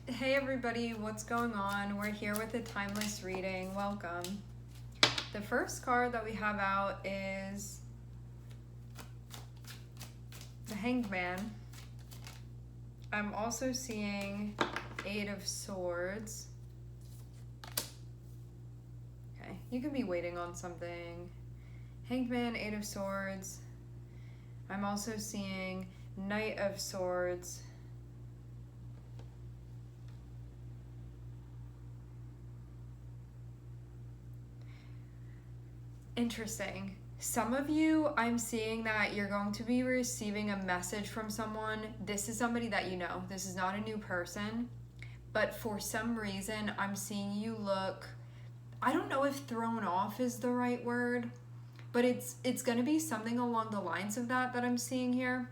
Hey everybody, what's going on? We're here with a timeless reading. Welcome. The first card that we have out is the Hanged Man. I'm also seeing Eight of Swords. Okay, you can be waiting on something. Hanged Man, Eight of Swords. I'm also seeing Knight of Swords. Interesting. Some of you, I'm seeing that you're going to be receiving a message from someone. This is somebody that you know. This is not a new person. But for some reason, I'm seeing you look, I don't know if thrown off is the right word, but it's going to be something along the lines of that I'm seeing here.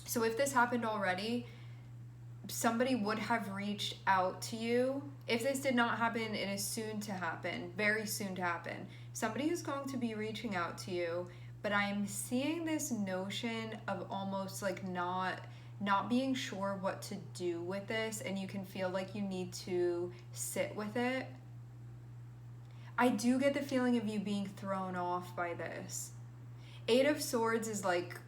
So if this happened already, somebody would have reached out to you. If this did not happen, it is soon to happen, very soon to happen. Somebody is going to be reaching out to you, but I'm seeing this notion of almost like not being sure what to do with this, and you can feel like you need to sit with it. I do get the feeling of you being thrown off by this. Eight of Swords is like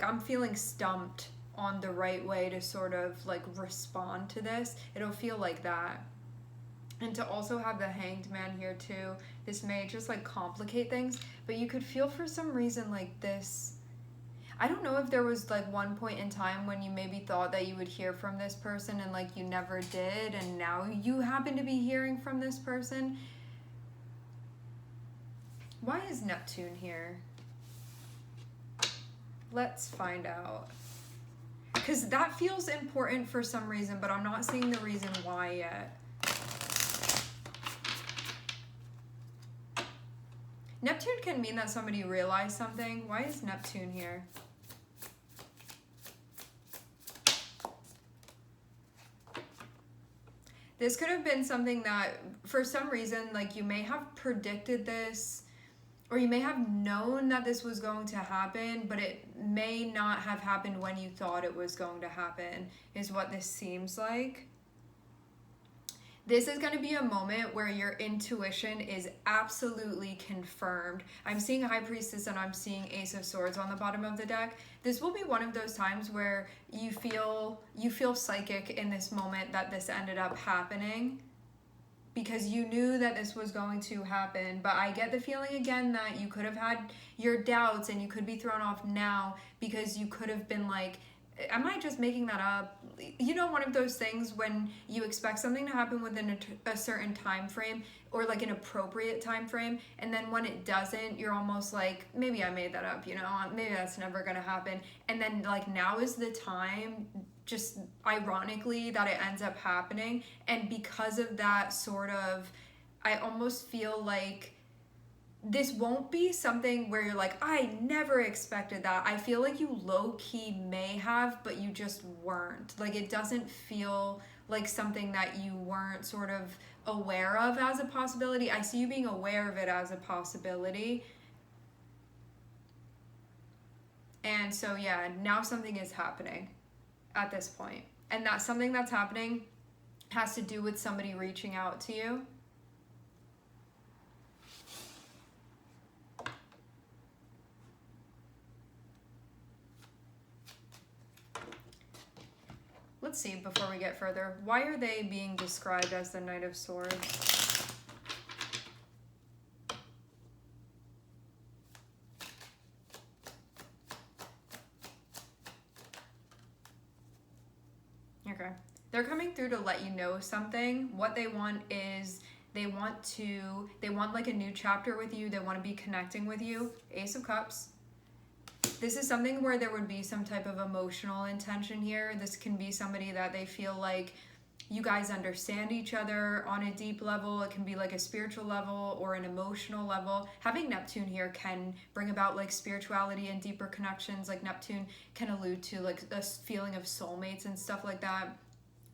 I'm feeling stumped on the right way to sort of like respond to this. It'll feel like that. And to also have the Hanged Man here too, this may just like complicate things, but you could feel for some reason like this. I don't know if there was like one point in time when you maybe thought that you would hear from this person and like you never did, and now you happen to be hearing from this person. Why is Neptune here? Let's find out. Because that feels important for some reason, but I'm not seeing the reason why yet. Neptune can mean that somebody realized something. Why is Neptune here? This could have been something that, for some reason, like you may have predicted this, or you may have known that this was going to happen, but it may not have happened when you thought it was going to happen, is what this seems like. This is going to be a moment where your intuition is absolutely confirmed. I'm seeing High Priestess and I'm seeing Ace of Swords on the bottom of the deck. This will be one of those times where you feel psychic in this moment that this ended up happening, because you knew that this was going to happen. But I get the feeling again that you could have had your doubts and you could be thrown off now because you could have been like, am I just making that up? You know, one of those things when you expect something to happen within a certain time frame, or like an appropriate time frame, and then when it doesn't, you're almost like, maybe I made that up, you know, maybe that's never gonna happen. And then like now is the time, just ironically, that it ends up happening. And because of that sort of, I almost feel like this won't be something where you're like, I never expected that. I feel like you low-key may have, but you just weren't. Like, it doesn't feel like something that you weren't sort of aware of as a possibility. I see you being aware of it as a possibility. And so, yeah, now something is happening at this point. And that something that's happening has to do with somebody reaching out to you. Let's see, before we get further, why are they being described as the Knight of Swords? Okay. They're coming through to let you know something. What they want is they want like a new chapter with you. They want to be connecting with you. Ace of Cups. This is something where there would be some type of emotional intention here. This can be somebody that they feel like you guys understand each other on a deep level. It can be like a spiritual level or an emotional level. Having Neptune here can bring about like spirituality and deeper connections. Like Neptune can allude to like a feeling of soulmates and stuff like that,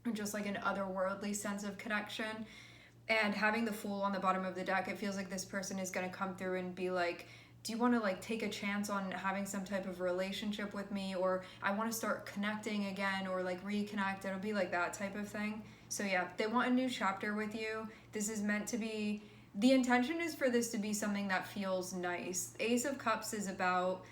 or just like an otherworldly sense of connection. And having the Fool on the bottom of the deck, it feels like this person is going to come through and be like, do you want to like take a chance on having some type of relationship with me, or I want to start connecting again, or like reconnect. It'll be like that type of thing. So yeah, they want a new chapter with you. This is meant to be, the intention is for this to be something that feels nice. Ace of Cups is about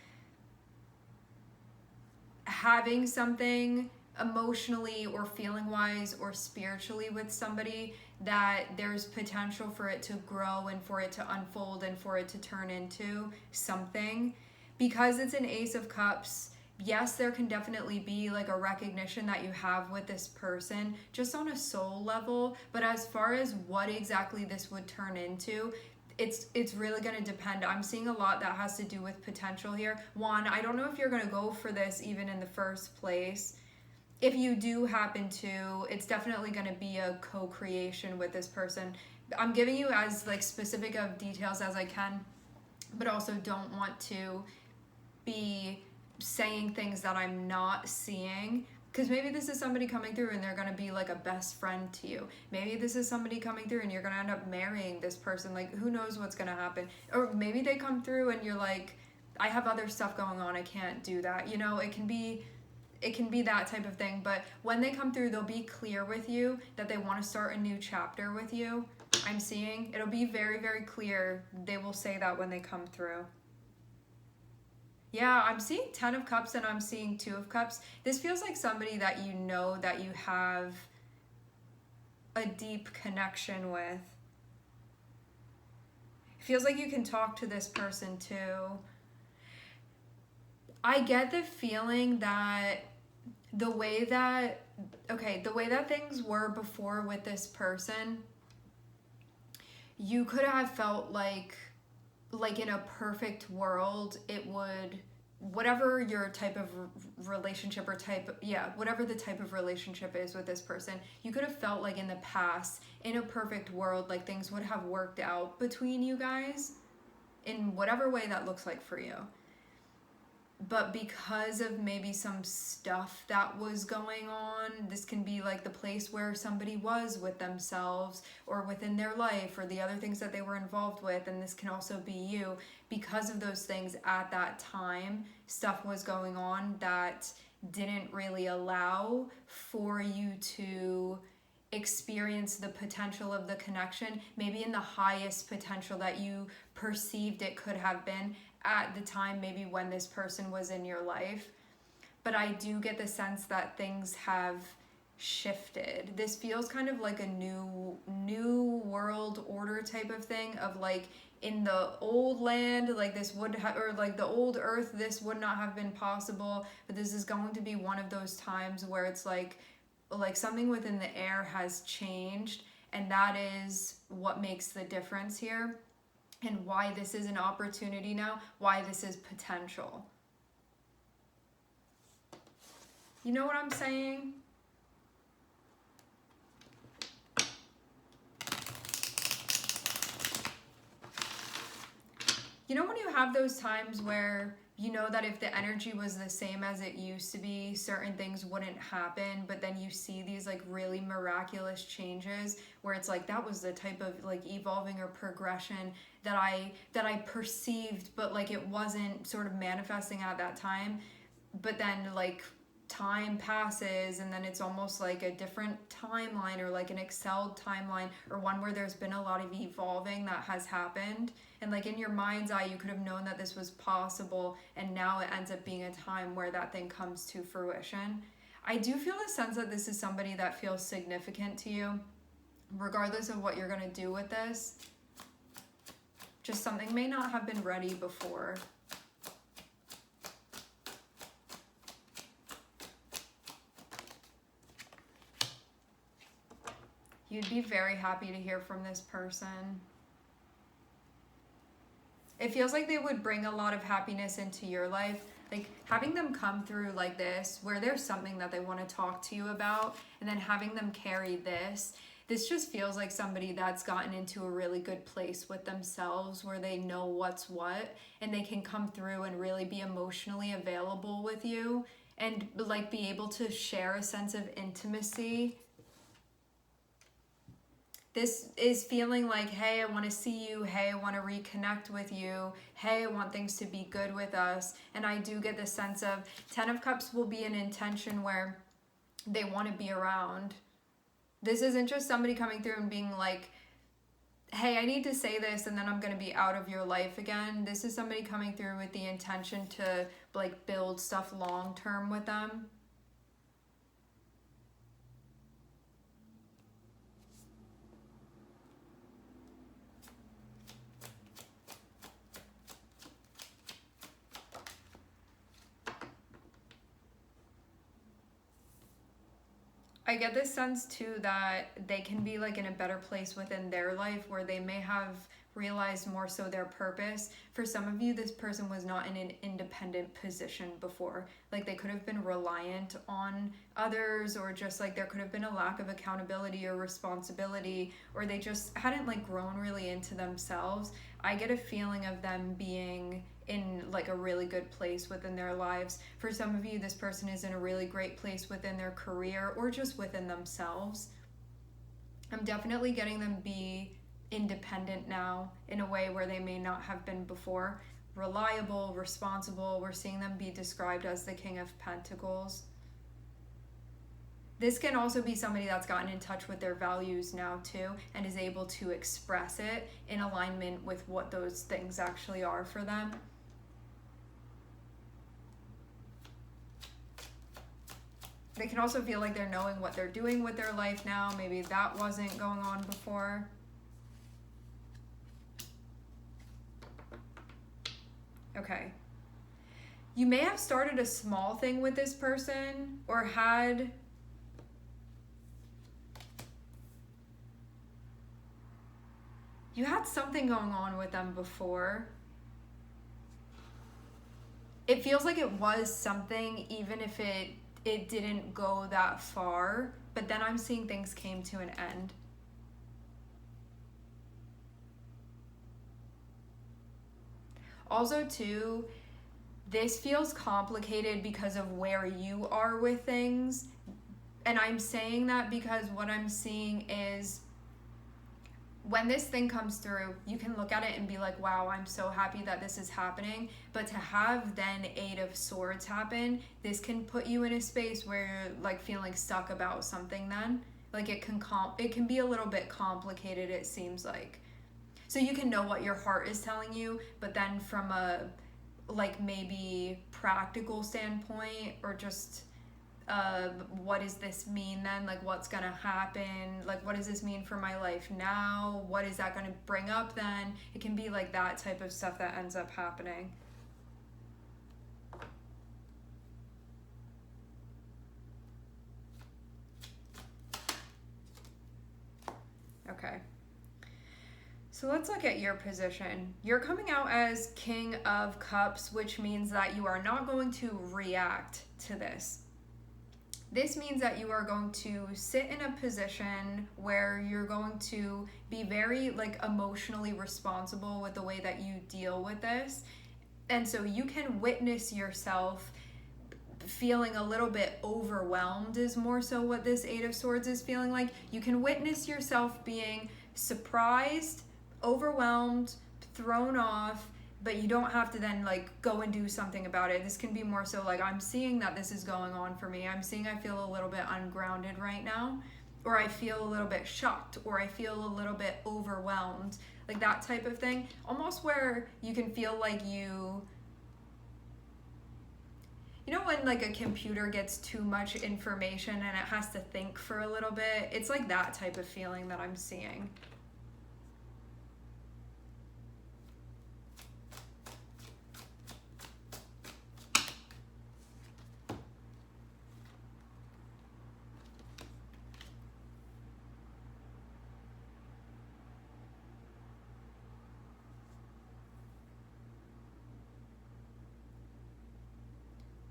having something emotionally or feeling wise or spiritually with somebody that there's potential for it to grow and for it to unfold and for it to turn into something. Because it's an Ace of Cups, yes, there can definitely be like a recognition that you have with this person just on a soul level, but as far as what exactly this would turn into, it's really going to depend. I'm seeing a lot that has to do with potential here. One, I don't know if you're going to go for this even in the first place. If you do happen to, it's definitely going to be a co-creation with this person. I'm giving you as like specific of details as I can, but also don't want to be saying things that I'm not seeing, because maybe this is somebody coming through and they're going to be like a best friend to you. Maybe this is somebody coming through and you're going to end up marrying this person. Like, who knows what's going to happen. Or maybe they come through and you're like, I have other stuff going on, I can't do that. You know, it can be that type of thing. But when they come through, they'll be clear with you that they want to start a new chapter with you. I'm seeing it'll be very, very clear. They will say that when they come through. Yeah, I'm seeing 10 of Cups and I'm seeing 2 of Cups. This feels like somebody that you know that you have a deep connection with. It feels like you can talk to this person too. I get the feeling that the way that things were before with this person, you could have felt like in a perfect world, it would, whatever your type of relationship or whatever the type of relationship is with this person, you could have felt like in the past, in a perfect world, like things would have worked out between you guys in whatever way that looks like for you. But because of maybe some stuff that was going on, this can be like the place where somebody was with themselves or within their life or the other things that they were involved with, and this can also be you. Because of those things at that time, stuff was going on that didn't really allow for you to experience the potential of the connection, maybe in the highest potential that you perceived it could have been at the time, maybe when this person was in your life. But I do get the sense that things have shifted. This feels kind of like a new world order type of thing, of like in the old land, like this would have, or like the old earth, this would not have been possible, but this is going to be one of those times where it's like something within the air has changed, and that is what makes the difference here. And why this is an opportunity now, why this is potential. You know what I'm saying? You know when you have those times where you know that if the energy was the same as it used to be, certain things wouldn't happen, but then you see these like really miraculous changes where it's like that was the type of like evolving or progression that I perceived, but like it wasn't sort of manifesting at that time. But then like time passes and then it's almost like a different timeline, or like an excelled timeline, or one where there's been a lot of evolving that has happened, and like in your mind's eye you could have known that this was possible, and now it ends up being a time where that thing comes to fruition. I do feel a sense that this is somebody that feels significant to you, regardless of what you're going to do with this. Just something may not have been ready before. You'd be very happy to hear from this person. It feels like they would bring a lot of happiness into your life. Like having them come through like this, where there's something that they want to talk to you about, and then having them carry this. This just feels like somebody that's gotten into a really good place with themselves, where they know what's what, and they can come through and really be emotionally available with you, and like be able to share a sense of intimacy. This is feeling like, hey, I want to see you. Hey, I want to reconnect with you. Hey, I want things to be good with us. And I do get this sense of 10 of Cups will be an intention where they want to be around. This isn't just somebody coming through and being like, hey, I need to say this and then I'm going to be out of your life again. This is somebody coming through with the intention to like build stuff long term with them. I get this sense too that they can be like in a better place within their life where they may have realized more so their purpose. For some of you, this person was not in an independent position before. Like they could have been reliant on others, or just like there could have been a lack of accountability or responsibility, or they just hadn't like grown really into themselves. I get a feeling of them being in like a really good place within their lives. For some of you, this person is in a really great place within their career or just within themselves. I'm definitely getting them be independent now in a way where they may not have been before. Reliable, responsible. We're seeing them be described as the King of Pentacles. This can also be somebody that's gotten in touch with their values now too and is able to express it in alignment with what those things actually are for them. They can also feel like they're knowing what they're doing with their life now. Maybe that wasn't going on before. Okay. You may have started a small thing with this person or had something going on with them before. It feels like it was something, even if it didn't go that far, but then I'm seeing things came to an end. Also too, this feels complicated because of where you are with things. And I'm saying that because what I'm seeing is when this thing comes through, you can look at it and be like, wow, I'm so happy that this is happening. But to have then 8 of Swords happen, this can put you in a space where you're like feeling stuck about something then. Like it can be a little bit complicated, it seems like. So you can know what your heart is telling you, but then from a like maybe practical standpoint, or just what does this mean then? Like what's gonna happen? Like what does this mean for my life now? What is that gonna bring up then? It can be like that type of stuff that ends up happening. Okay. So let's look at your position. You're coming out as King of Cups, which means that you are not going to react to this. This means that you are going to sit in a position where you're going to be very like emotionally responsible with the way that you deal with this. And so you can witness yourself feeling a little bit overwhelmed is more so what this 8 of Swords is feeling like. You can witness yourself being surprised, overwhelmed, thrown off, but you don't have to then like go and do something about it. This can be more so like, I'm seeing that this is going on for me. I'm seeing I feel a little bit ungrounded right now, or I feel a little bit shocked, or I feel a little bit overwhelmed, like that type of thing. Almost where you can feel like you know when like a computer gets too much information and it has to think for a little bit? It's like that type of feeling that I'm seeing.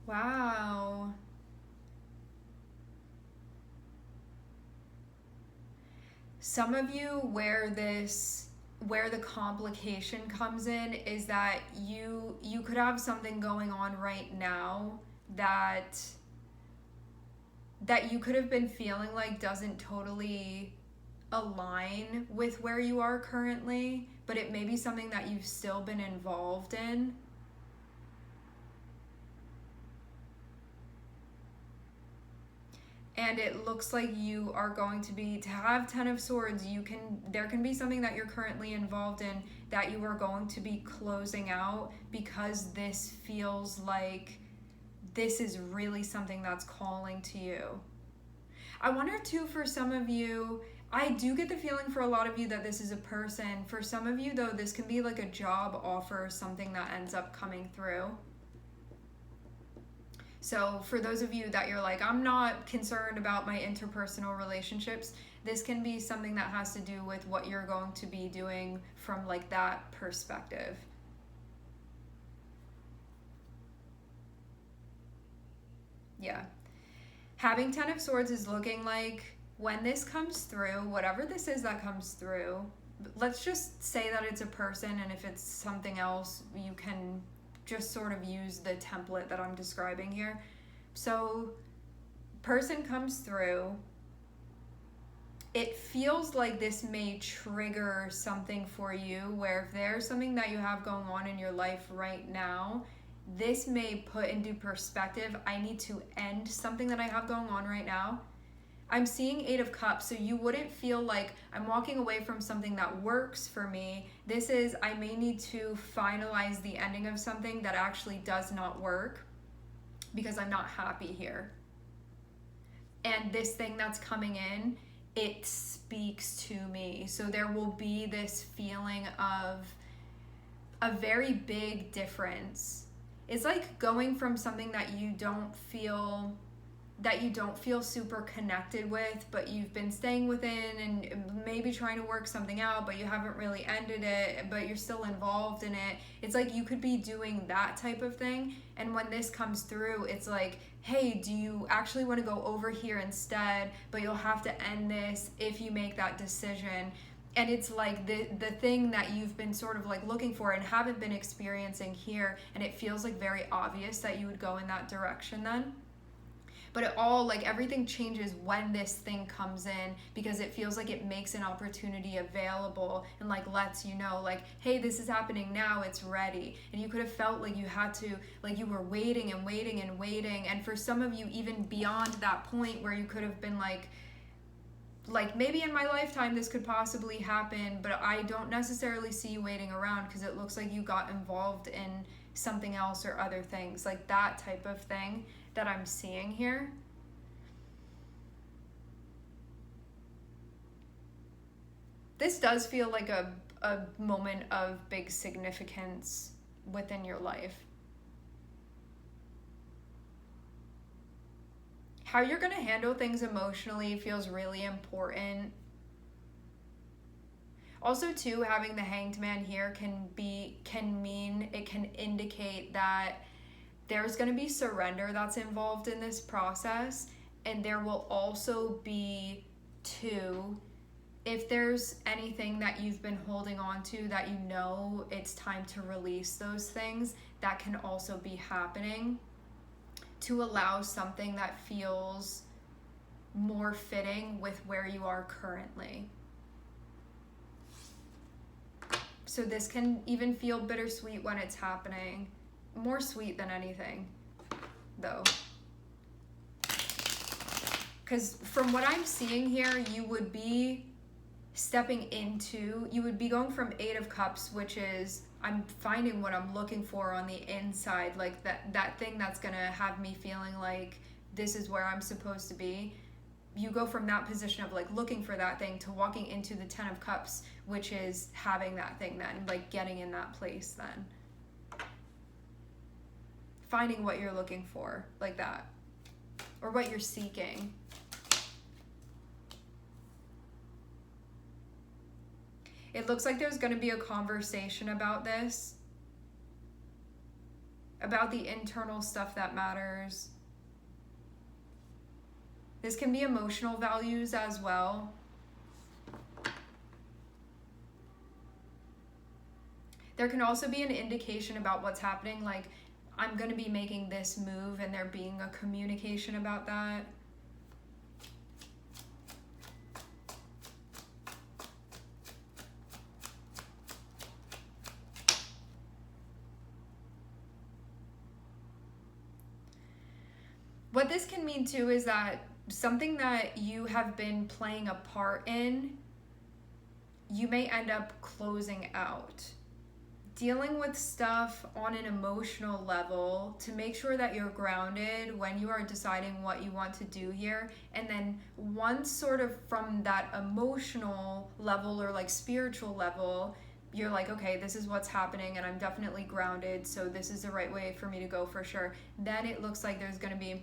Wow. Some of you where the complication comes in is that you could have something going on right now that you could have been feeling like doesn't totally align with where you are currently, but it may be something that you've still been involved in. And it looks like you are going to have 10 of Swords, there can be something that you're currently involved in that you are going to be closing out, because this feels like this is really something that's calling to you. I wonder too, for some of you, I do get the feeling for a lot of you that this is a person. For some of you though, this can be like a job offer or something that ends up coming through. So for those of you that you're like, I'm not concerned about my interpersonal relationships, this can be something that has to do with what you're going to be doing from like that perspective. Yeah. Having 10 of Swords is looking like when this comes through, whatever this is that comes through, let's just say that it's a person, and if it's something else, you can just sort of use the template that I'm describing here. So, person comes through. It feels like this may trigger something for you, where if there's something that you have going on in your life right now, this may put into perspective, I need to end something that I have going on right now. I'm seeing 8 of Cups, so you wouldn't feel like I'm walking away from something that works for me. This is, I may need to finalize the ending of something that actually does not work because I'm not happy here. And this thing that's coming in, it speaks to me. So there will be this feeling of a very big difference. It's like going from something that you don't feel super connected with, but you've been staying within and maybe trying to work something out, but you haven't really ended it, but you're still involved in it. It's like you could be doing that type of thing. And when this comes through, it's like, hey, do you actually want to go over here instead? But you'll have to end this if you make that decision. And it's like the thing that you've been sort of like looking for and haven't been experiencing here, and it feels like very obvious that you would go in that direction then. But it all, like, everything changes when this thing comes in, because it feels like it makes an opportunity available and like lets you know, like, hey, this is happening now, it's ready. And you could have felt like you had to, like you were waiting and waiting and waiting. And for some of you, even beyond that point where you could have been like maybe in my lifetime this could possibly happen, but I don't necessarily see you waiting around, because it looks like you got involved in something else or other things, like that type of thing that I'm seeing here. This does feel like a moment of big significance within your life. How you're going to handle things emotionally feels really important. Also, too, having the Hanged Man here can indicate that there's going to be surrender that's involved in this process, and there will also be, too, if there's anything that you've been holding on to that you know it's time to release those things, that can also be happening, to allow something that feels more fitting with where you are currently. So this can even feel bittersweet when it's happening. More sweet than anything, though. Because from what I'm seeing here, you would be going from 8 of Cups, which is, I'm finding what I'm looking for on the inside, like that thing that's gonna have me feeling like this is where I'm supposed to be. You go from that position of like looking for that thing to walking into the 10 of Cups, which is having that thing then, like getting in that place then. Finding what you're looking for, like that, or what you're seeking. It looks like there's going to be a conversation about this, about the internal stuff that matters. This can be emotional values as well. There can also be an indication about what's happening, like, I'm going to be making this move, and there being a communication about that. What this can mean too is that something that you have been playing a part in, you may end up closing out. Dealing with stuff on an emotional level to make sure that you're grounded when you are deciding what you want to do here. And then once sort of from that emotional level or like spiritual level, you're like, okay, this is what's happening and I'm definitely grounded, so this is the right way for me to go for sure. Then it looks like there's going to be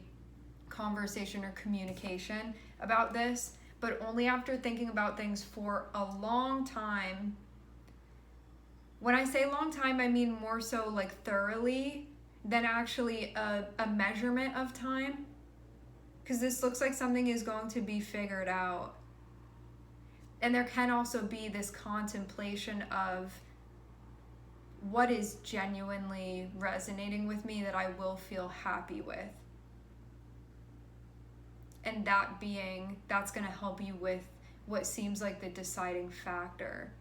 conversation or communication about this, but only after thinking about things for a long time. When I say long time, I mean more so like thoroughly than actually a measurement of time, because this looks like something is going to be figured out. And there can also be this contemplation of what is genuinely resonating with me that I will feel happy with. And that's going to help you with what seems like the deciding factor.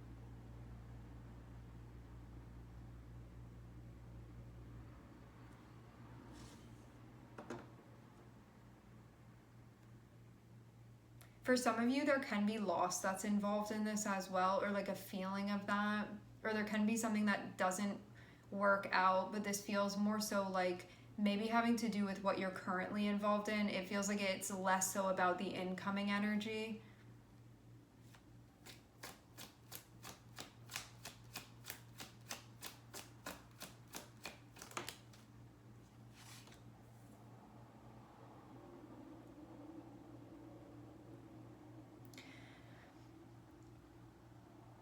For some of you, there can be loss that's involved in this as well, or like a feeling of that, or there can be something that doesn't work out, but this feels more so like maybe having to do with what you're currently involved in. It feels like it's less so about the incoming energy.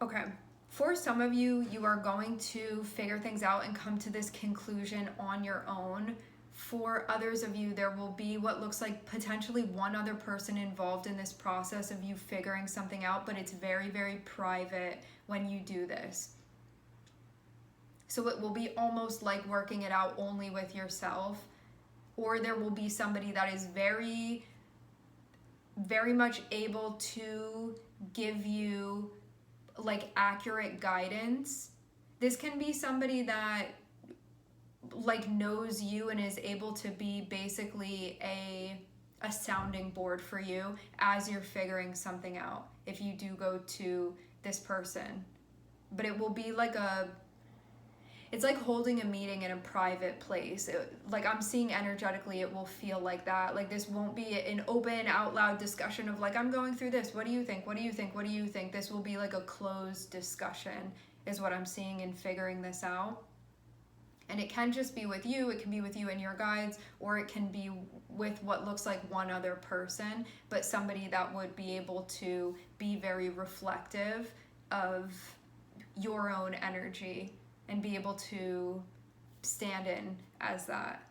Okay, for some of you, you are going to figure things out and come to this conclusion on your own. For others of you, there will be what looks like potentially one other person involved in this process of you figuring something out, but it's very, very private when you do this. So it will be almost like working it out only with yourself, or there will be somebody that is very, very much able to give you like accurate guidance. This can be somebody that like knows you and is able to be basically a sounding board for you as you're figuring something out if you do go to this person. But it will be like it's like holding a meeting in a private place. Like I'm seeing energetically, it will feel like that. Like this won't be an open, out loud discussion of like, I'm going through this. What do you think? What do you think? What do you think? This will be like a closed discussion is what I'm seeing in figuring this out. And it can just be with you. It can be with you and your guides, or it can be with what looks like one other person, but somebody that would be able to be very reflective of your own energy and be able to stand in as that.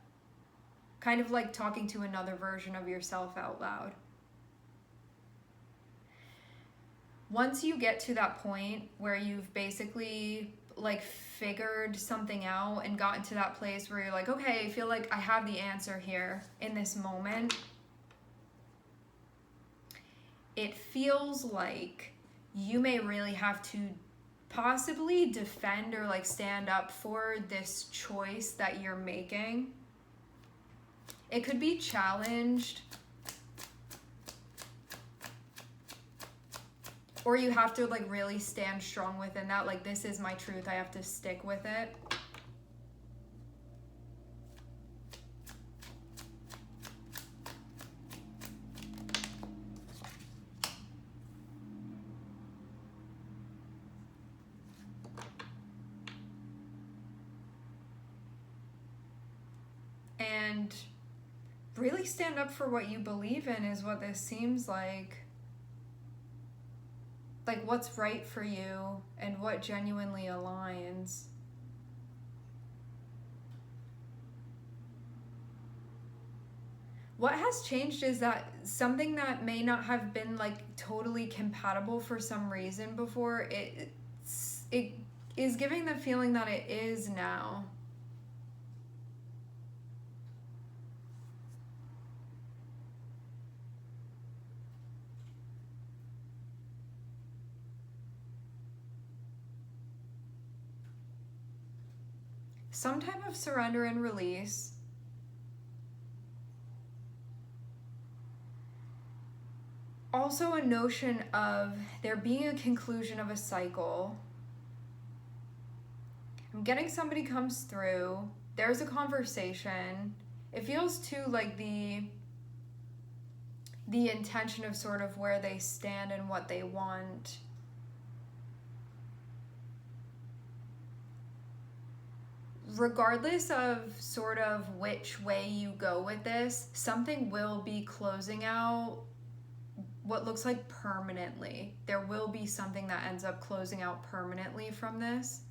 Kind of like talking to another version of yourself out loud. Once you get to that point where you've basically like figured something out and gotten to that place where you're like, okay, I feel like I have the answer here in this moment, it feels like you may really have to possibly defend or like stand up for this choice that you're making. It could be challenged, or you have to like really stand strong within that. Like, this is my truth, I have to stick with it. And really stand up for what you believe in is what this seems like. Like what's right for you and what genuinely aligns. What has changed is that something that may not have been like totally compatible for some reason before, it is giving the feeling that it is now. Some type of surrender and release. also a notion of there being a conclusion of a cycle. I'm getting somebody comes through. There's a conversation. It feels too like the intention of sort of where they stand and what they want. Regardless of sort of which way you go with this, something will be closing out what looks like permanently. There will be something that ends up closing out permanently from this.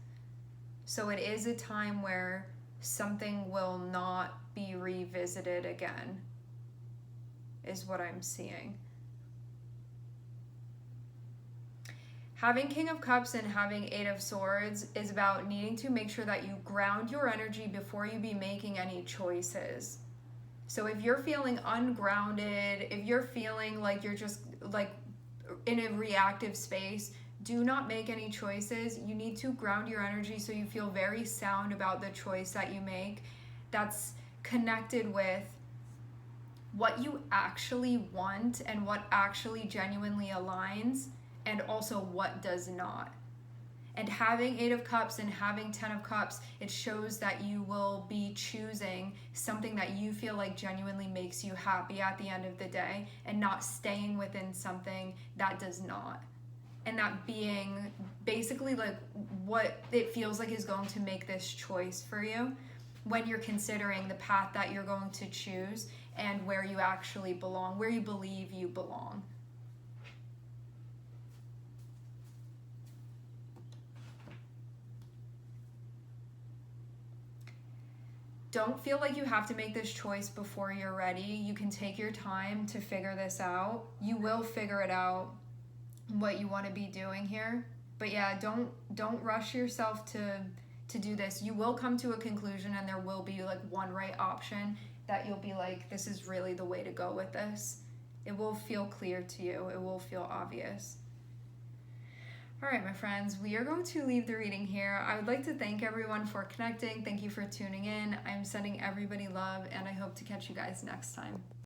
So it is a time where something will not be revisited again, is what I'm seeing. Having King of Cups and having Eight of Swords is about needing to make sure that you ground your energy before you be making any choices. So if you're feeling ungrounded, if you're feeling like you're just like in a reactive space, do not make any choices. You need to ground your energy so you feel very sound about the choice that you make that's connected with what you actually want and what actually genuinely aligns, and also what does not. And having Eight of Cups and having 10 of Cups, it shows that you will be choosing something that you feel like genuinely makes you happy at the end of the day, and not staying within something that does not. And that being basically like what it feels like is going to make this choice for you when you're considering the path that you're going to choose and where you actually belong, where you believe you belong. Don't feel like you have to make this choice before you're ready. You can take your time to figure this out. You will figure it out, what you want to be doing here. But yeah, don't rush yourself to do this. You will come to a conclusion, and there will be like one right option that you'll be like, this is really the way to go with this. It will feel clear to you. It will feel obvious. All right, my friends, we are going to leave the reading here. I would like to thank everyone for connecting. Thank you for tuning in. I'm sending everybody love, and I hope to catch you guys next time.